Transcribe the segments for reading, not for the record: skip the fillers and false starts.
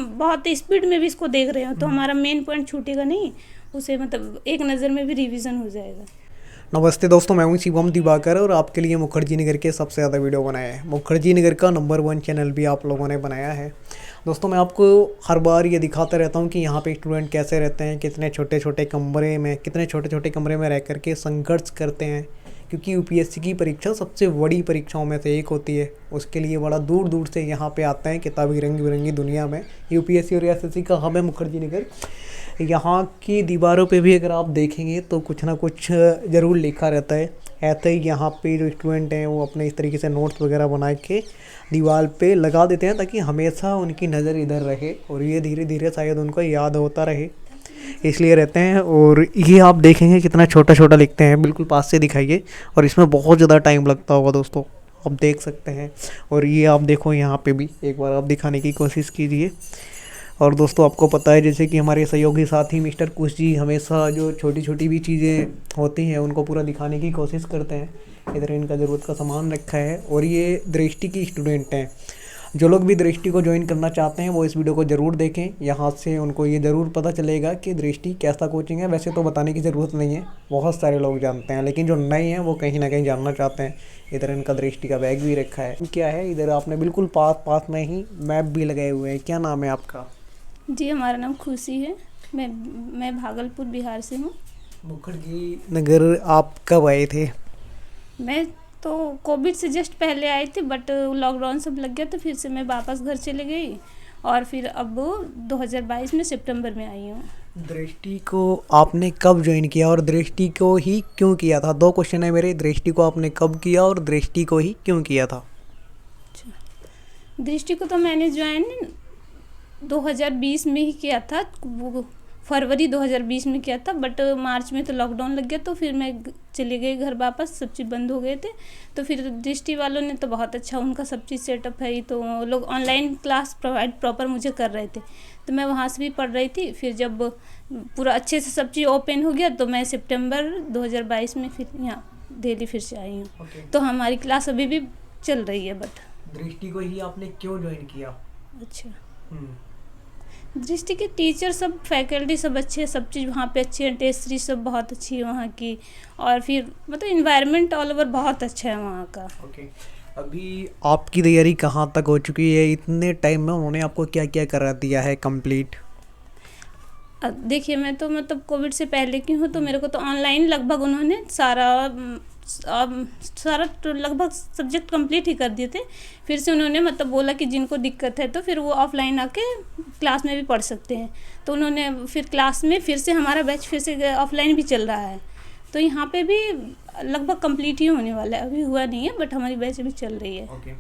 हम बहुत स्पीड में भी इसको देख रहे हो तो हमारा मेन पॉइंट छूटेगा नहीं, उसे मतलब एक नज़र में भी रिवीजन हो जाएगा। नमस्ते दोस्तों, मैं हूं शिवम दिवाकर और आपके लिए मुखर्जी नगर के सबसे ज़्यादा वीडियो बनाया है। मुखर्जी नगर का नंबर 1 चैनल भी आप लोगों ने बनाया है। दोस्तों, मैं आपको हर बार ये दिखाता रहता हूं कि यहाँ पे स्टूडेंट कैसे रहते हैं, कितने छोटे छोटे कमरे में रह करके संघर्ष करते हैं, क्योंकि यूपीएससी की परीक्षा सबसे बड़ी परीक्षाओं में से एक होती है। उसके लिए बड़ा दूर दूर से यहाँ पे आते हैं किताबी रंग बिरंगी दुनिया में। यूपीएससी और एसएससी का हब है मुखर्जी नगर। यहाँ की दीवारों पे भी अगर आप देखेंगे तो कुछ ना कुछ ज़रूर लिखा रहता है। ऐसे ही यहाँ पे जो स्टूडेंट हैं वो अपने इस तरीके से नोट्स वगैरह बना के दीवार पे लगा देते हैं ताकि हमेशा उनकी नज़र इधर रहे और ये धीरे धीरे शायद उनको याद होता रहे, इसलिए रहते हैं। और ये आप देखेंगे कितना छोटा छोटा लिखते हैं, बिल्कुल पास से दिखाइए। और इसमें बहुत ज़्यादा टाइम लगता होगा दोस्तों, आप देख सकते हैं। और ये आप देखो यहाँ पे भी एक बार आप दिखाने की कोशिश कीजिए। और दोस्तों, आपको पता है जैसे कि हमारे सहयोगी साथी मिस्टर कुश जी हमेशा जो छोटी छोटी भी चीज़ें होती हैं उनको पूरा दिखाने की कोशिश करते हैं। इधर इनका ज़रूरत का सामान रखा है और ये दृष्टि की स्टूडेंट हैं। जो लोग भी दृष्टि को ज्वाइन करना चाहते हैं वो इस वीडियो को ज़रूर देखें। यहाँ से उनको ये ज़रूर पता चलेगा कि दृष्टि कैसा कोचिंग है। वैसे तो बताने की ज़रूरत नहीं है, बहुत सारे लोग जानते हैं, लेकिन जो नए हैं वो कहीं ना कहीं जानना चाहते हैं। इधर इनका दृष्टि का बैग भी रखा है। क्या है, इधर आपने बिल्कुल पास में ही मैप भी लगाए हुए हैं। क्या नाम है आपका? जी, हमारा नाम खुशी है। मैं भागलपुर बिहार से हूँ। मुखर्जी नगर आप कब आए थे? मैं तो कोविड से जस्ट पहले आई थी, बट लॉकडाउन सब लग गया तो फिर से मैं वापस घर चले गई और फिर अब 2022 में सितंबर में आई हूँ। दृष्टि को आपने कब ज्वाइन किया और दृष्टि को ही क्यों किया था? 2 क्वेश्चन है मेरे। दृष्टि को आपने कब किया और दृष्टि को ही क्यों किया था? दृष्टि को तो मैंने ज्वाइन 2020 में ही किया था, वो फरवरी 2020 में किया था, बट मार्च में तो लॉकडाउन लग गया तो फिर मैं चली गई घर वापस, सब चीज़ बंद हो गए थे। तो फिर दृष्टि वालों ने तो बहुत अच्छा उनका सब चीज़ सेटअप है, तो वो लोग ऑनलाइन क्लास प्रोवाइड प्रॉपर मुझे कर रहे थे, तो मैं वहाँ से भी पढ़ रही थी। फिर जब पूरा अच्छे से सब चीज़ ओपन हो गया तो मैं सितंबर 2022 में फिर यहाँ दिल्ली फिर से आई हूँ। तो हमारी क्लास अभी भी चल रही है। बट दृष्टि को ही आपने क्यों ज्वाइन किया? अच्छा, दृष्टि के टीचर सब फैकल्टी सब अच्छे हैं, सब चीज़ वहाँ पे अच्छी है, टेस्ट सीरीज सब बहुत अच्छी है वहाँ की, और फिर मतलब इन्वायरमेंट ऑल ओवर बहुत अच्छा है वहाँ का। ओके, अभी आपकी तैयारी कहाँ तक हो चुकी है? इतने टाइम में उन्होंने आपको क्या क्या करा दिया है कंप्लीट? देखिए, मैं तो मतलब कोविड से पहले की हूँ, तो मेरे को तो ऑनलाइन लगभग उन्होंने सारा तो लगभग सब्जेक्ट कंप्लीट ही कर दिए थे। फिर से उन्होंने मतलब बोला कि जिनको दिक्कत है तो फिर वो ऑफलाइन आके क्लास में भी पढ़ सकते हैं। तो उन्होंने फिर क्लास में फिर से हमारा बैच फिर से ऑफलाइन भी चल रहा है, तो यहाँ पे भी लगभग कंप्लीट ही होने वाला है, अभी हुआ नहीं है, बट हमारी बैच भी चल रही है। ओके,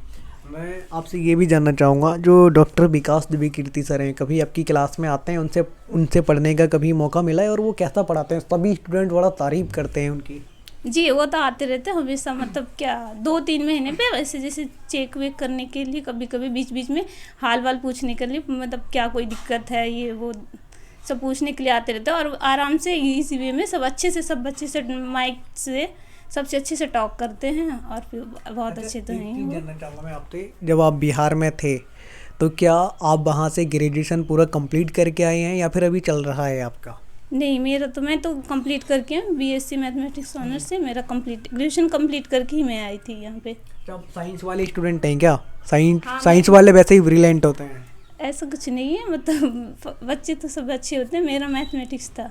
मैं आपसे ये भी जानना चाहूँगा, जो डॉक्टर विकास दुबे कीर्ति सर हैं, कभी आपकी क्लास में आते हैं? उनसे पढ़ने का कभी मौका मिला है और वो कैसा पढ़ाते हैं? सभी स्टूडेंट बड़ा तारीफ़ करते हैं उनकी। जी, वो तो आते रहते हैं हमेशा, मतलब क्या 2-3 महीने पे वैसे जैसे चेक वेक करने के लिए, कभी कभी बीच बीच में हाल वाल पूछने के लिए, मतलब क्या कोई दिक्कत है ये वो सब पूछने के लिए आते रहते हैं। और आराम से इसी वे में सब अच्छे से माइक से सबसे अच्छे से टॉक करते हैं और फिर बहुत अच्छे तो हैं। जानना चाहूँगा मैं आपसे, जब आप बिहार में थे तो क्या आप वहाँ से ग्रेजुएशन पूरा कंप्लीट करके आए हैं या फिर अभी चल रहा है आपका? नहीं, मैं तो कंप्लीट करके बीएससी मैथमेटिक्स ऑनर्स से मेरा ग्रेजुएशन कंप्लीट करके ही मैं आई थी यहाँ पे। आप साइंस वाले स्टूडेंट हैं क्या? साइंस वाले वैसे ही ब्रिलियंट होते हैं? ऐसा कुछ नहीं है, मतलब बच्चे तो सब अच्छे होते हैं, मेरा मैथमेटिक्स था।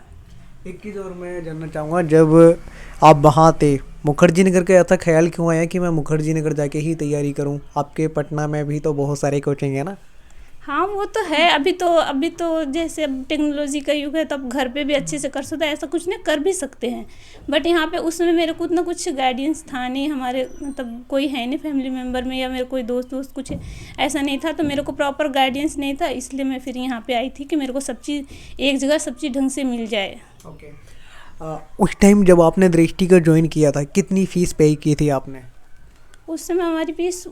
एक चीज़ और मैं जानना चाहूँगा, जब आप वहाँ थे मुखर्जी नगर का ऐसा ख्याल क्यों आया कि मैं मुखर्जी नगर जाके ही तैयारी करूँ? आपके पटना में भी तो बहुत सारे कोचिंग है ना? हाँ, वो तो है। अभी तो जैसे अब टेक्नोलॉजी का युग है, तो अब घर पे भी अच्छे से कर सकते हैं, ऐसा कुछ नहीं, कर भी सकते हैं। बट यहाँ पे उसमें मेरे को उतना कुछ गाइडेंस था नहीं, हमारे मतलब कोई है नहीं फैमिली मेम्बर में या मेरे कोई दोस्त कुछ ऐसा नहीं था, तो मेरे को प्रॉपर गाइडेंस नहीं था, इसलिए मैं फिर यहाँ पे आई थी कि मेरे को सब चीज़ एक जगह सब चीज़ ढंग से मिल जाए। ओके, उस टाइम जब आपने दृष्टि का ज्वाइन किया था कितनी फ़ीस पे की थी आपने? उस समय हमारी फीस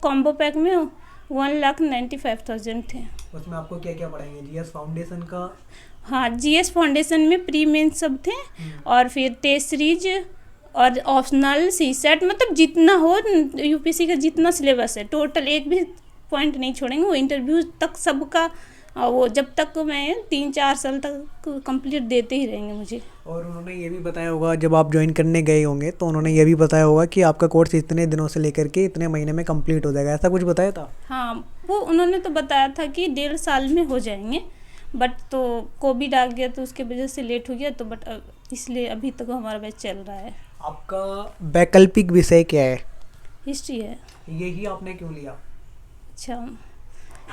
कॉम्बो पैक में 1,95,000 थे। उसमें आपको क्या क्या पढ़ाएंगे? जीएस फाउंडेशन का? हाँ, जीएस फाउंडेशन में प्री मेंस सब थे, और फिर टेस्ट सीरीज और ऑप्शनल सीसेट, मतलब जितना हो यूपीएससी का जितना सिलेबस है टोटल एक भी पॉइंट नहीं छोड़ेंगे, वो इंटरव्यू तक सबका और वो जब तक मैं 3-4 साल तक कंप्लीट देते ही रहेंगे मुझे। और उन्होंने ये भी बताया होगा जब आप ज्वाइन करने गए होंगे तो उन्होंने ये भी बताया होगा कि आपका कोर्स इतने दिनों से लेकर के इतने महीने में कंप्लीट हो जाएगा, ऐसा कुछ बताया था? हाँ, वो उन्होंने तो बताया था कि 1.5 साल में हो जाएंगे, बट तो कोविड आ गया तो उसके वजह से लेट हो गया, तो बट इसलिए अभी तक हमारा बैच चल रहा है। आपका वैकल्पिक विषय क्या है? हिस्ट्री है। यही आपने क्यों लिया? अच्छा,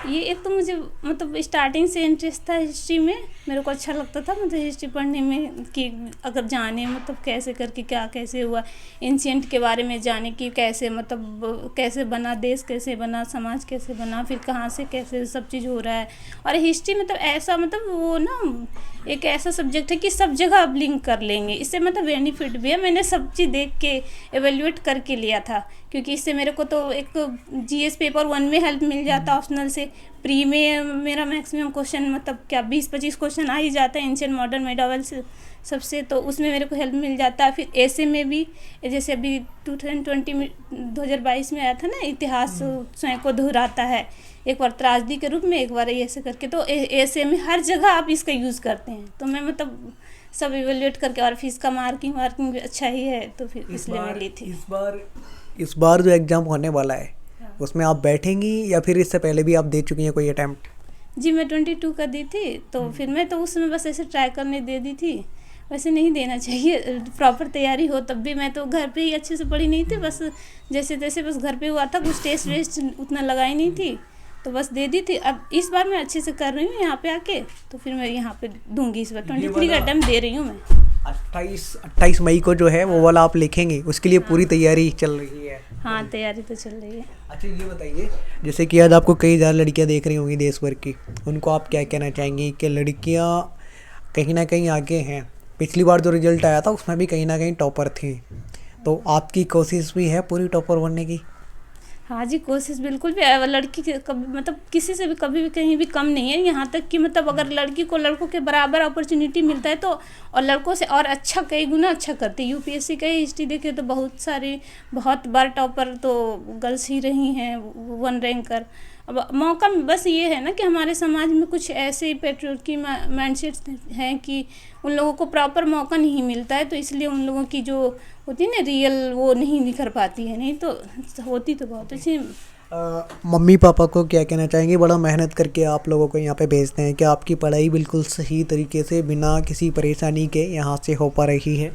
ये एक तो मुझे मतलब स्टार्टिंग से इंटरेस्ट था हिस्ट्री में, मेरे को अच्छा लगता था मतलब हिस्ट्री पढ़ने में, कि अगर जाने मतलब कैसे करके क्या कैसे हुआ, एंशियंट के बारे में जाने कि कैसे मतलब कैसे बना देश, कैसे बना समाज, कैसे बना, फिर कहाँ से कैसे सब चीज़ हो रहा है। और हिस्ट्री मतलब ऐसा मतलब वो ना एक ऐसा सब्जेक्ट है कि सब जगह आप लिंक कर लेंगे, इससे मतलब बेनिफिट भी है। मैंने सब चीज़ देख के एवेल्यूएट करके लिया था, क्योंकि इससे मेरे को तो एक जीएस पेपर 1 में हेल्प मिल जाता ऑप्शनल से। प्री में मेरा मैक्सिमम क्वेश्चन मतलब क्या 20-25 क्वेश्चन आ ही जाता है एंशिएंट मॉडर्न मेडावल से सबसे, तो उसमें मेरे को हेल्प मिल जाता है। फिर ऐसे में भी जैसे अभी 2022 में आया था ना, इतिहास स्वयं को दोहराता है, एक बार त्रासदी के रूप में, एक बार ऐसे करके, तो ऐसे में हर जगह आप इसका यूज़ करते हैं। तो मैं मतलब सब इवेल्यूएट करके, और फिर इसका मार्किंग भी अच्छा ही है, तो फिर इसलिए मैं ली थी। इस बार जो एग्ज़ाम होने वाला है उसमें आप बैठेंगी या फिर इससे पहले भी आप दे चुकी हैं कोई अटैम्प्ट? जी, मैं 22 का दी थी, तो फिर मैं तो उसमें बस ऐसे ट्राई करने दे दी थी। वैसे नहीं देना चाहिए, प्रॉपर तैयारी हो तब भी। मैं तो घर पे ही अच्छे से पढ़ी नहीं थी, बस जैसे तैसे बस घर पे हुआ था, कुछ टेस्ट वेस्ट उतना लगाई नहीं थी, तो बस दे दी थी। अब इस बार मैं अच्छे से कर रही हूँ यहाँ पे आके, तो फिर मैं यहाँ पे दूंगी इस बार 23 का अटेम्प्ट दे रही हूँ मैं। 28 मई को जो है वो वाला आप लिखेंगे, उसके लिए पूरी तैयारी चल रही है? हाँ, तैयारी तो चल रही है। अच्छा, ये बताइए जैसे कि आज आपको कई ज़्यादा लड़कियां देख रही होंगी देश भर की, उनको आप क्या कहना चाहेंगी कि लड़कियां कहीं ना कहीं आगे हैं? पिछली बार जो रिजल्ट आया था उसमें भी कहीं ना कहीं टॉपर थी, तो आपकी कोशिश भी है पूरी टॉपर बनने की? हाँ जी, कोशिश बिल्कुल भी है। लड़की कभी मतलब किसी से भी कभी भी कहीं भी कम नहीं है, यहाँ तक कि मतलब अगर लड़की को लड़कों के बराबर अपॉर्चुनिटी मिलता है तो, और लड़कों से और अच्छा कई गुना अच्छा करते हैं। यूपीएससी का ही हिस्ट्री देखे तो बहुत बार टॉपर तो गर्ल्स ही रही हैं, 1 रैंकर। अब मौका बस ये है ना कि हमारे समाज में कुछ ऐसे पेट्रियार्की माइंडसेट हैं कि उन लोगों को प्रॉपर मौका नहीं मिलता है, तो इसलिए उन लोगों की जो होती है ना रियल, वो नहीं निखर पाती है, नहीं तो होती तो बहुत अच्छी। मम्मी पापा को क्या कहना चाहेंगे? बड़ा मेहनत करके आप लोगों को यहाँ पे भेजते हैं, कि आपकी पढ़ाई बिल्कुल सही तरीके से बिना किसी परेशानी के यहाँ से हो पा रही है?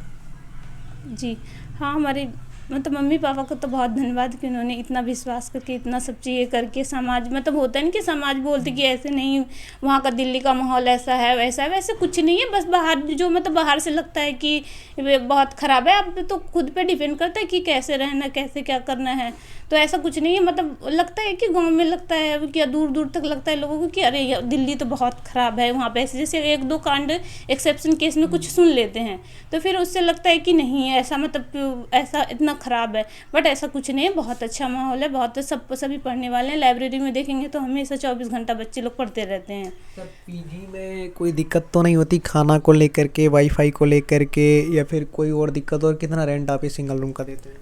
जी हाँ, हमारे मतलब मम्मी पापा को तो बहुत धन्यवाद कि उन्होंने इतना विश्वास करके इतना सब चीज़ें करके, समाज मतलब होता है ना कि समाज बोलते कि ऐसे नहीं, वहाँ का दिल्ली का माहौल ऐसा है वैसा है, वैसे कुछ नहीं है। बस बाहर जो मतलब बाहर से लगता है कि वे बहुत ख़राब है, अब तो खुद पे डिपेंड करता है कि कैसे रहना, कैसे क्या करना है। तो ऐसा कुछ नहीं है, मतलब लगता है कि गांव में लगता है कि दूर दूर तक लगता है लोगों को कि अरे दिल्ली तो बहुत ख़राब है, वहाँ पे ऐसे जैसे 1-2 कांड एक्सेप्शन केस में कुछ सुन लेते हैं, तो फिर उससे लगता है कि नहीं ऐसा मतलब ऐसा इतना ख़राब है, बट ऐसा कुछ नहीं है। बहुत अच्छा माहौल है, बहुत सभी पढ़ने वाले हैं। लाइब्रेरी में देखेंगे तो हमेशा 24 घंटा बच्चे लोग पढ़ते रहते हैं। सर, पीजी में कोई दिक्कत तो नहीं होती खाना को लेकर के, वाईफाई को लेकर के, या फिर कोई और दिक्कत? और कितना रेंट आप इस सिंगल रूम का देते हैं?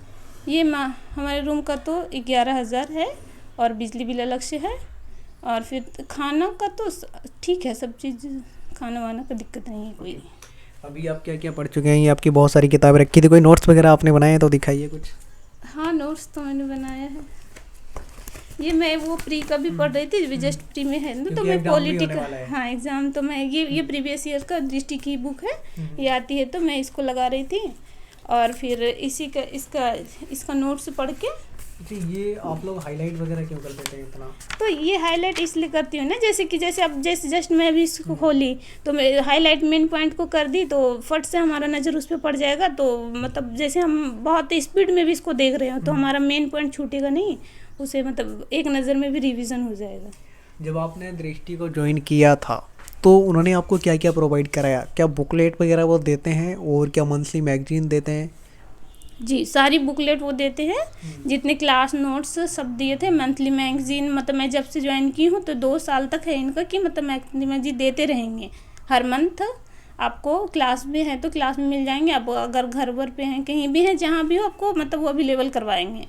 ये हमारे रूम का तो 11,000 है, और बिजली बिल अलग से है, और फिर खाना का तो ठीक है, सब चीज़ खाना वाना का दिक्कत नहीं है कोई। अभी आप क्या क्या पढ़ चुके हैं? ये आपकी बहुत सारी किताबें रखी थी, कोई नोट्स वगैरह आपने बनाए हैं तो दिखाइए कुछ। हाँ, नोट्स तो मैंने बनाया है। ये मैं वो प्री का भी पढ़ रही थी, जस्ट प्री में है ना, तो मैं पॉलिटिकल, हाँ एग्ज़ाम तो मैं ये प्रीवियस ईयर का दृष्टि की बुक है, ये आती है तो मैं इसको लगा रही थी, और फिर इसी का इसका नोट्स पढ़ के। ये आप लोग हाईलाइट वगैरह क्यों कर देते हैं इतना? तो ये हाईलाइट इसलिए करती हूँ ना, जैसे अब जस्ट मैं भी इसको खोली तो मैं हाईलाइट मेन पॉइंट को कर दी, तो फट से हमारा नज़र उस पर पड़ जाएगा, तो मतलब जैसे हम बहुत स्पीड में भी इसको देख रहे हो तो हमारा मेन पॉइंट छूटेगा नहीं, उसे मतलब एक नज़र में भी रिवीजन हो जाएगा। जब आपने दृष्टि को ज्वाइन किया था तो उन्होंने आपको क्या क्या प्रोवाइड कराया? क्या बुकलेट वगैरह वो देते हैं, और क्या मंथली मैगजीन देते हैं? जी, सारी बुकलेट वो देते हैं, जितने क्लास नोट्स सब दिए थे। मंथली मैगजीन मतलब मैं जब से ज्वाइन की हूँ तो 2 साल तक है इनका कि मतलब मंथली मैगजीन देते रहेंगे हर मंथ। आपको क्लास में है तो क्लास में मिल जाएंगे, आप अगर घर वर पे हैं कहीं भी हैं जहाँ भी हो आपको मतलब वो अवेलेबल करवाएंगे,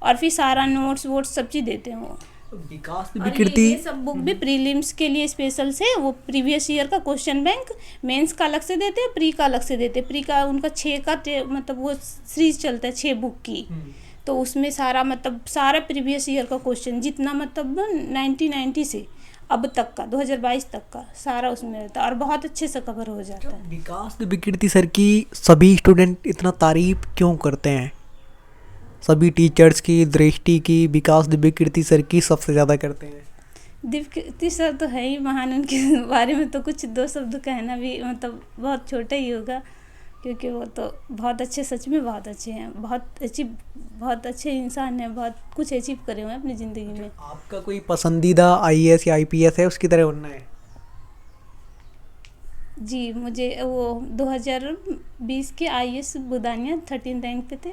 और फिर सारा नोट्स वोट्स सब चीज़ देते हैं वो। विकास और विकृति ये सब बुक भी प्रीलिम्स के लिए स्पेशल से, वो प्रीवियस ईयर का क्वेश्चन बैंक मेंस का अलग से देते हैं, प्री का अलग से देते हैं। प्री का उनका 6 का मतलब वो सीरीज चलता है 6 बुक की, तो उसमें सारा मतलब सारा प्रीवियस ईयर का क्वेश्चन जितना मतलब 1990 से अब तक का 2022 तक का सारा उसमें रहता है और बहुत अच्छे से कवर हो जाता है। विकास विकृति सर की सभी स्टूडेंट इतना तारीफ क्यों करते हैं? सभी टीचर्स की, दृष्टि की, विकास विकृति सर की सबसे ज़्यादा करते हैं। दिव्यकीर्ति सर तो है ही महान, उनके बारे में तो कुछ 2 शब्द कहना भी मतलब बहुत छोटा ही होगा, क्योंकि वो तो बहुत अच्छे, सच में बहुत अच्छे हैं, बहुत अच्छे इंसान हैं, बहुत कुछ अचीव करे हुए हैं अपनी ज़िंदगी में। आपका कोई पसंदीदा आईएएस या आईपीएस है, उसकी तरह बनना है? जी, मुझे वो 2020 के आईएएस बुदानिया 13 रैंक पे थे,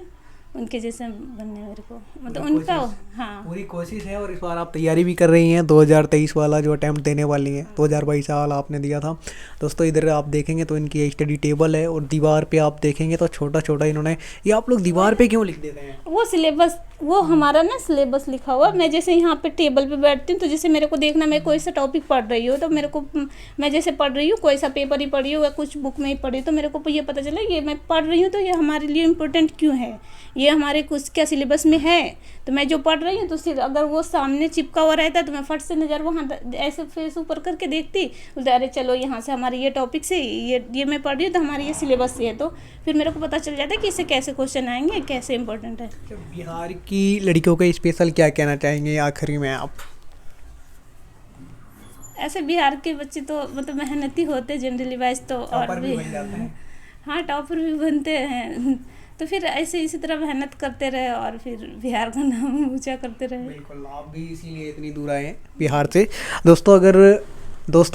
उनके जैसे बनने मेरे को मतलब उनका। हाँ, पूरी कोशिश है और इस बार आप तैयारी भी कर रही हैं 2023 वाला जो अटैम्प्ट देने वाली हैं। 2022 वाला आपने दिया था। दोस्तों इधर आप देखेंगे तो इनकी स्टडी टेबल है और दीवार पे आप देखेंगे तो छोटा छोटा इन्होंने, ये आप लोग दीवार पे क्यों लिख देते हैं? वो सिलेबस, वो हमारा ना सिलेबस लिखा हुआ। मैं जैसे यहाँ पे टेबल पे बैठती हूँ तो जैसे मेरे को देखना, मैं कोई सा टॉपिक पढ़ रही हूँ तो मेरे को, मैं जैसे पढ़ रही हूँ कोई सा पेपर ही पढ़ी हूँ या कुछ बुक में ही पढ़ी तो मेरे को ये पता चला ये मैं पढ़ रही हूँ तो ये हमारे लिए इम्पोर्टेंट क्यों है, ये हमारे कुछ क्या सिलेबस में है। तो मैं जो पढ़ रही हूँ तो सिर्फ अगर वो सामने चिपका हुआ रहता है तो मैं फट से नज़र वहाँ ऐसे फेस ऊपर करके देखती, अरे चलो यहाँ से हमारे ये टॉपिक से ये मैं पढ़ रही हूँ तो हमारे ये सिलेबस से है, तो फिर मेरे को पता चल जाता है कि इससे कैसे क्वेश्चन आएंगे, कैसे इंपॉर्टेंट है। बिहार की लड़कियों का स्पेशल क्या कहना चाहेंगे आखिरी में आप? ऐसे बिहार के बच्चे तो मतलब मेहनती होते जनरली वाइज तो, और भी बन जाते हैं। हाँ टॉपर भी बनते हैं तो फिर ऐसे इसी तरह मेहनत करते रहे और फिर बिहार का नाम ऊंचा करते रहे। बिल्कुल, आप भी इसीलिए इतनी दूर आए हैं बिहार से। दोस्तों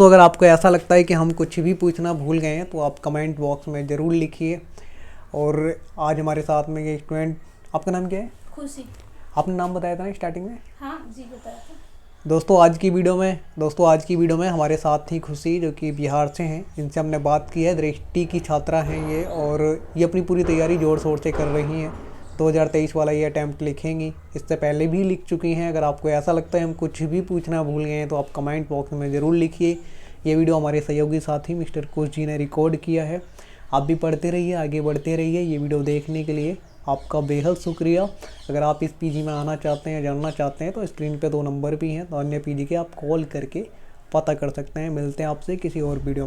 अगर आपको ऐसा लगता है कि हम कुछ भी पूछना भूल गए हैं तो आप कमेंट बॉक्स में ज़रूर लिखिए। और आज हमारे साथ में ये स्टूडेंट, आपका नाम क्या है? खुशी। आपने नाम बताया था ना स्टार्टिंग में? हाँ जी, बताया था। दोस्तों आज की वीडियो में हमारे साथ थी खुशी, जो कि बिहार से हैं, जिनसे हमने बात की है। दृष्टि की छात्रा हैं ये, और ये अपनी पूरी तैयारी ज़ोर शोर से कर रही हैं। 2023 वाला ये अटैम्प्ट लिखेंगी, इससे पहले भी लिख चुकी हैं। अगर आपको ऐसा लगता है हम कुछ भी पूछना भूल गए हैं तो आप कमेंट बॉक्स में ज़रूर लिखिए। ये वीडियो हमारे सहयोगी साथी मिस्टर कुश जी ने रिकॉर्ड किया है। आप भी पढ़ते रहिए, आगे बढ़ते रहिए। ये वीडियो देखने के लिए आपका बेहद शुक्रिया। अगर आप इस पीजी में आना चाहते हैं, जानना चाहते हैं तो स्क्रीन पे 2 नंबर भी हैं, तो अन्य पीजी के आप कॉल करके पता कर सकते हैं। मिलते हैं आपसे किसी और वीडियो में।